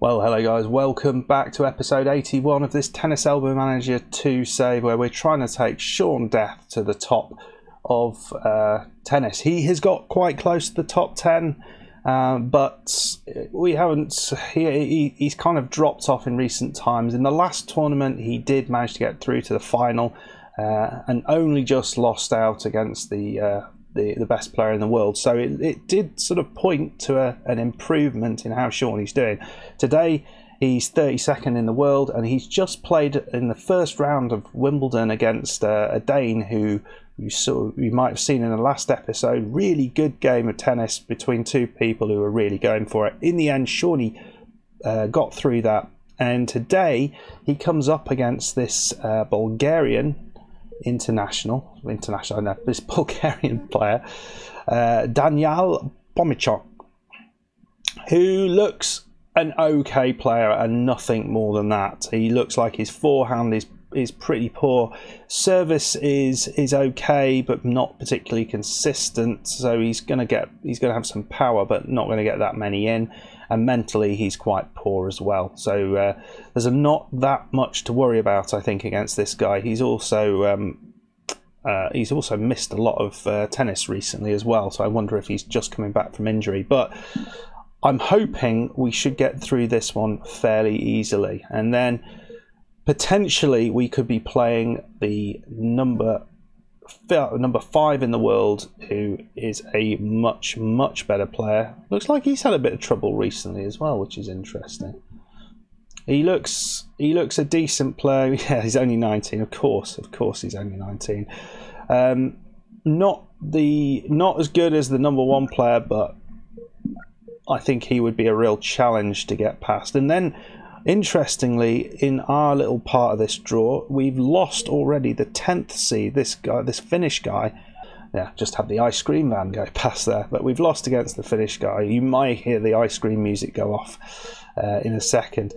Well, hello guys, welcome back to episode 81 of this Tennis Elbow Manager 2 save, where we're trying to take Sean Death to the top of tennis. He has got quite close to the top 10, but we haven't. He's kind of dropped off in recent times. In the last tournament, he did manage to get through to the final, and only just lost out against the best player in the world. So it did sort of point to an improvement in how Sean is doing. Today he's 32nd in the world, and he's just played in the first round of Wimbledon against a Dane who you might have seen in the last episode. Really good game of tennis between two people who were really going for it. In the end, Shawnee got through that, and today he comes up against this Bulgarian international, no, this Bulgarian player, Daniel Pomichok, who looks an okay player and nothing more than that. He looks like his forehand is pretty poor. Service is okay, but not particularly consistent. So he's gonna have some power, but not going to get that many in. And mentally, he's quite poor as well. So there's not that much to worry about, I think, against this guy. He's also missed a lot of tennis recently as well. So I wonder if he's just coming back from injury. But I'm hoping we should get through this one fairly easily, and then potentially we could be playing the number 5 in the world, who is a much better player. Looks like he's had a bit of trouble recently as well, which is interesting. He looks a decent player. Yeah, he's only 19. Of course he's only 19. Not as good as the number 1 player, but I think he would be a real challenge to get past. And then, interestingly, in our little part of this draw, we've lost already the 10th seed. This Finnish guy. Yeah, just had the ice cream van go past there. But we've lost against the Finnish guy. You might hear the ice cream music go off in a second.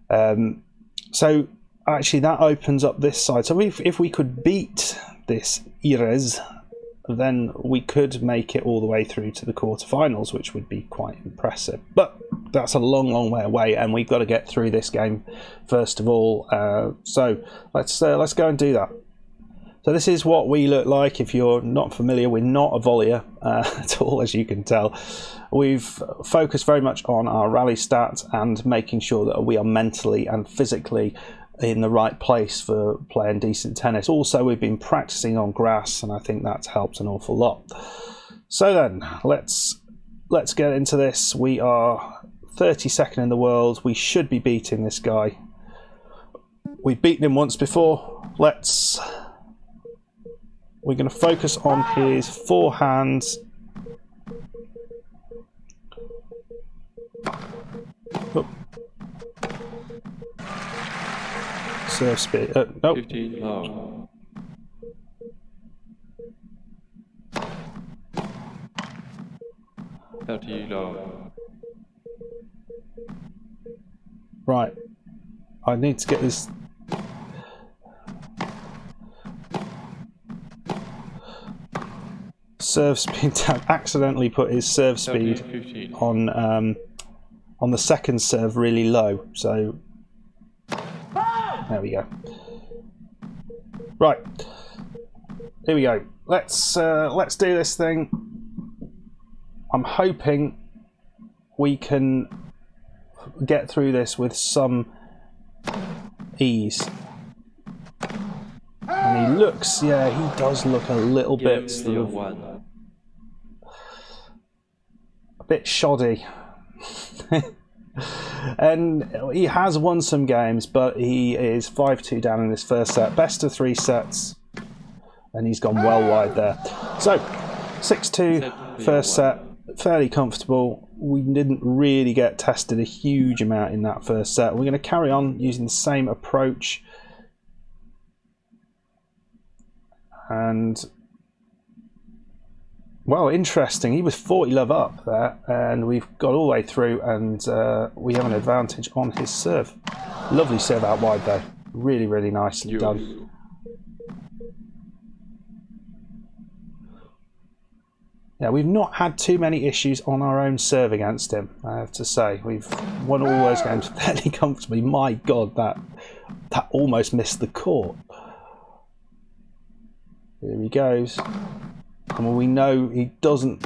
So actually that opens up this side. So if we could beat this Irez, then we could make it all the way through to the quarterfinals, which would be quite impressive. But that's a long way away, and we've got to get through this game first of all. So let's go and do that. So this is what we look like. If you're not familiar, we're not a volleyer at all, as you can tell. We've focused very much on our rally stats and making sure that we are mentally and physically in the right place for playing decent tennis. Also, we've been practicing on grass, and I think that's helped an awful lot. So then, let's get into this. We are 32nd in the world. We should be beating this guy. We've beaten him once before. We're going to focus on his forehands. Oh. Serve speed. Nope. 15 low. Low. Right. I need to get this. Serve speed down. Accidentally put his serve speed 15. on the second serve really low. So there we go. Right, here we go. Let's do this thing. I'm hoping we can get through this with some ease. And he looks, yeah, he does look a little bit sort of a bit shoddy. And he has won some games, but he is 5-2 down in this first set. Best of 3 sets, and he's gone well wide there. So 6-2 first set, fairly comfortable. We didn't really get tested a huge amount in that first set. We're going to carry on using the same approach. And well, interesting. He was 40 love up there, and we've got all the way through, and we have an advantage on his serve. Lovely serve out wide though. Really nicely done. Yeah, we've not had too many issues on our own serve against him, I have to say. We've won all those games fairly comfortably. My God, that almost missed the court. Here he goes. And we know he doesn't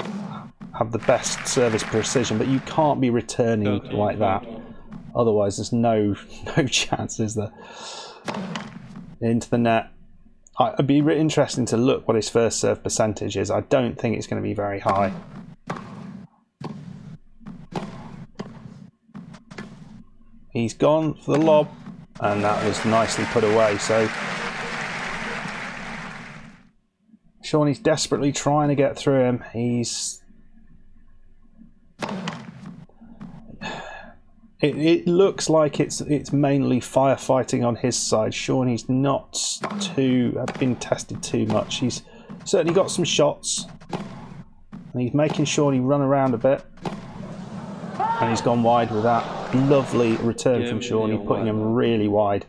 have the best service precision, but you can't be returning like that. Otherwise, there's no chance, is there? Into the net. It'd be really interesting to look what his first serve percentage is. I don't think it's going to be very high. He's gone for the lob, and that was nicely put away. So Shawnee's desperately trying to get through him. It looks like it's mainly firefighting on his side. Shawnee's not been tested too much. He's certainly got some shots, and he's making Shawnee run around a bit. And he's gone wide with that. Lovely return from Shawnee, putting him really wide.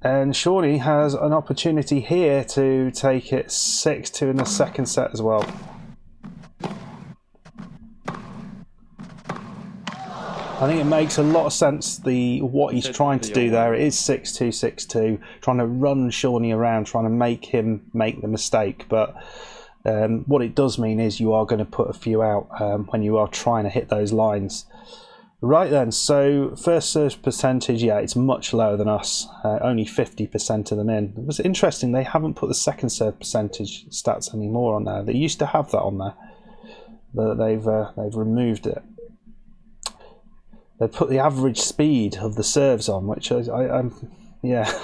And Shawnee has an opportunity here to take it 6-2 in the second set as well. I think it makes a lot of sense what he's trying to do there. It is 6-2, 6-2, trying to run Shawnee around, trying to make him make the mistake. But what it does mean is you are going to put a few out when you are trying to hit those lines. Right then, so first serve percentage, yeah, it's much lower than us. Only 50% of them in. It was interesting, they haven't put the second serve percentage stats anymore on there. They used to have that on there, but they've removed it. They put the average speed of the serves on, which yeah,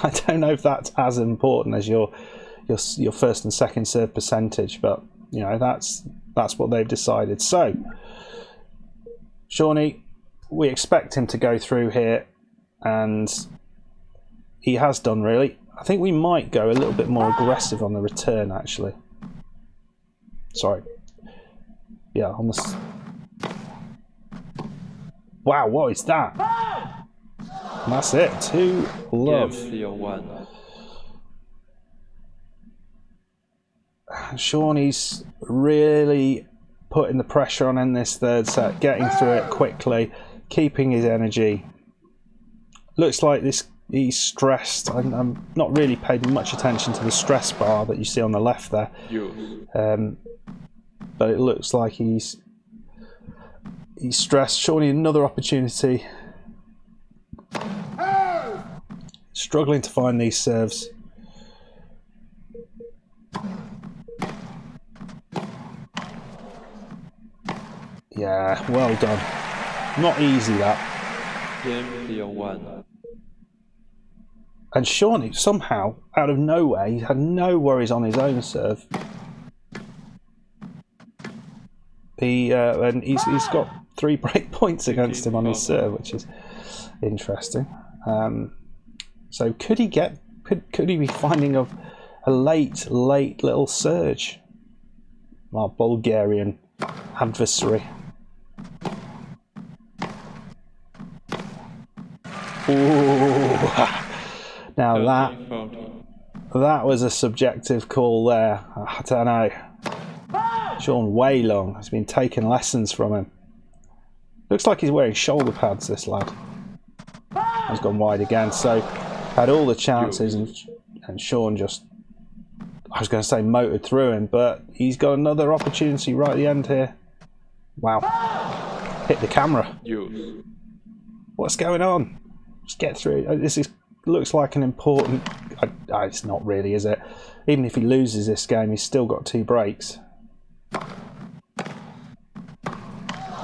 I don't know if that's as important as your first and second serve percentage, but you know that's what they've decided. So Shawnee, we expect him to go through here, and he has done really. I think we might go a little bit more aggressive on the return actually. Sorry. Yeah, on the. Wow, what is that? And that's it. 2 love. Shawnee's really putting the pressure on in this third set, getting through it quickly, keeping his energy. Looks like he's stressed. I'm not really paid much attention to the stress bar that you see on the left there. But it looks like he's stressed. Shawnee, another opportunity. Struggling to find these serves. Yeah, well done. Not easy that. Game 1. And Shawnee, somehow, out of nowhere, he had no worries on his own serve. And he's got 3 break points against him on his serve, which is interesting. So could he be finding a late little surge? Our Bulgarian adversary. Ooh. Now that was a subjective call there. I don't know. Sean Waylong has been taking lessons from him. Looks like he's wearing shoulder pads, this lad. He's gone wide again, so had all the chances, and Sean just, I was going to say motored through him, but he's got another opportunity right at the end here. Wow. Hit the camera. What's going on? Just get through. This looks like an important... it's not really, is it? Even if he loses this game, he's still got 2 breaks.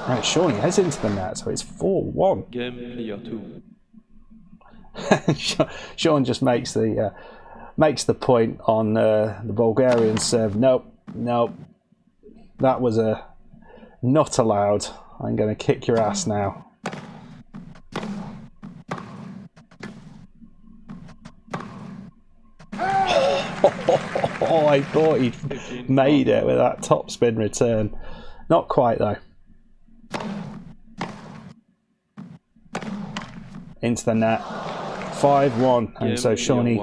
Right, Shawnee heads into the net, so it's 4-1. Game clear 2. Sean just makes the point on the Bulgarian serve. Nope. That was not allowed. I'm going to kick your ass now. I thought he'd made it with that topspin return. Not quite though. Into the net. 5-1, and so Shawnee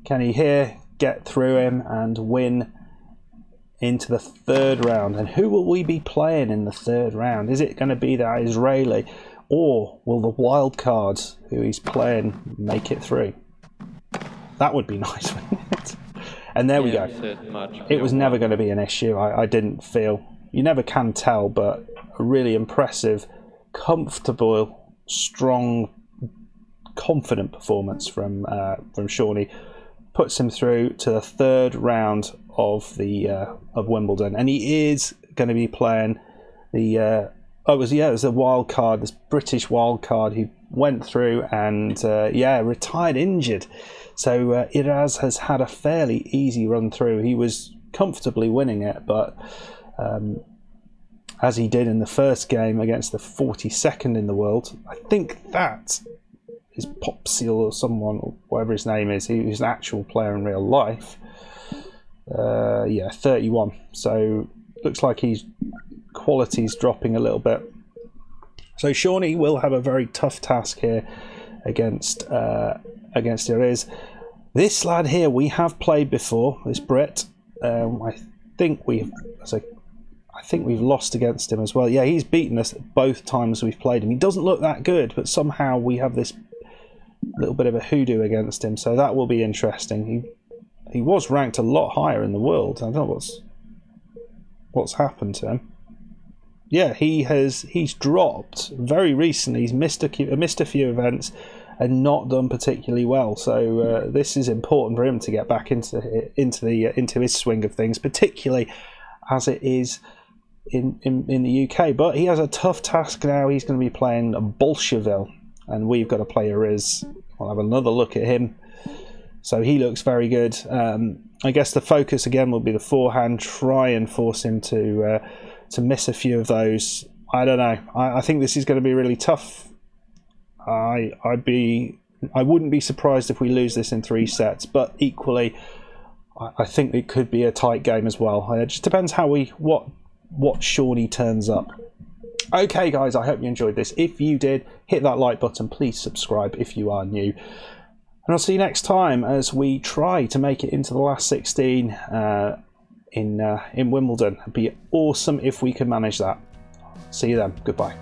Can he here get through him and win into the third round? And who will we be playing in the third round? Is it going to be that Israeli, or will the wild cards who he's playing make it through? That would be nice, wouldn't it? And there we go. It was never going to be an issue. I didn't feel. You never can tell, but a really impressive, comfortable, strong, confident performance from Shawnee puts him through to the third round of Wimbledon, and he is going to be playing the it was a wild card, this British wild card. He went through and retired injured, so Iraz has had a fairly easy run through. He was comfortably winning it, but as he did in the first game against the 42nd in the world, I think that is Popsil or someone, or whatever his name is. He was an actual player in real life. 31. So looks like his quality's dropping a little bit. So Shawnee will have a very tough task here against Iriz. This lad here we have played before. This Brit. I think we've lost against him as well. Yeah, he's beaten us both times we've played him. He doesn't look that good, but somehow we have this little bit of a hoodoo against him, so that will be interesting. He was ranked a lot higher in the world. I don't know what's happened to him. Yeah, he's dropped very recently. He's missed a few events and not done particularly well. So this is important for him to get back into his swing of things, particularly as it is in the UK. But he has a tough task now. He's going to be playing Bolsheville, and we've got to play Iriz. I'll have another look at him. So he looks very good. I guess the focus again will be the forehand. Try and force him to miss a few of those. I don't know. I think this is going to be really tough. I wouldn't be surprised if we lose this in 3 sets, but equally, I think it could be a tight game as well. It just depends what Shawnee turns up. Okay, guys, I hope you enjoyed this. If you did, hit that like button. Please subscribe if you are new. And I'll see you next time as we try to make it into the last 16 in Wimbledon. It'd be awesome if we could manage that. See you then. Goodbye.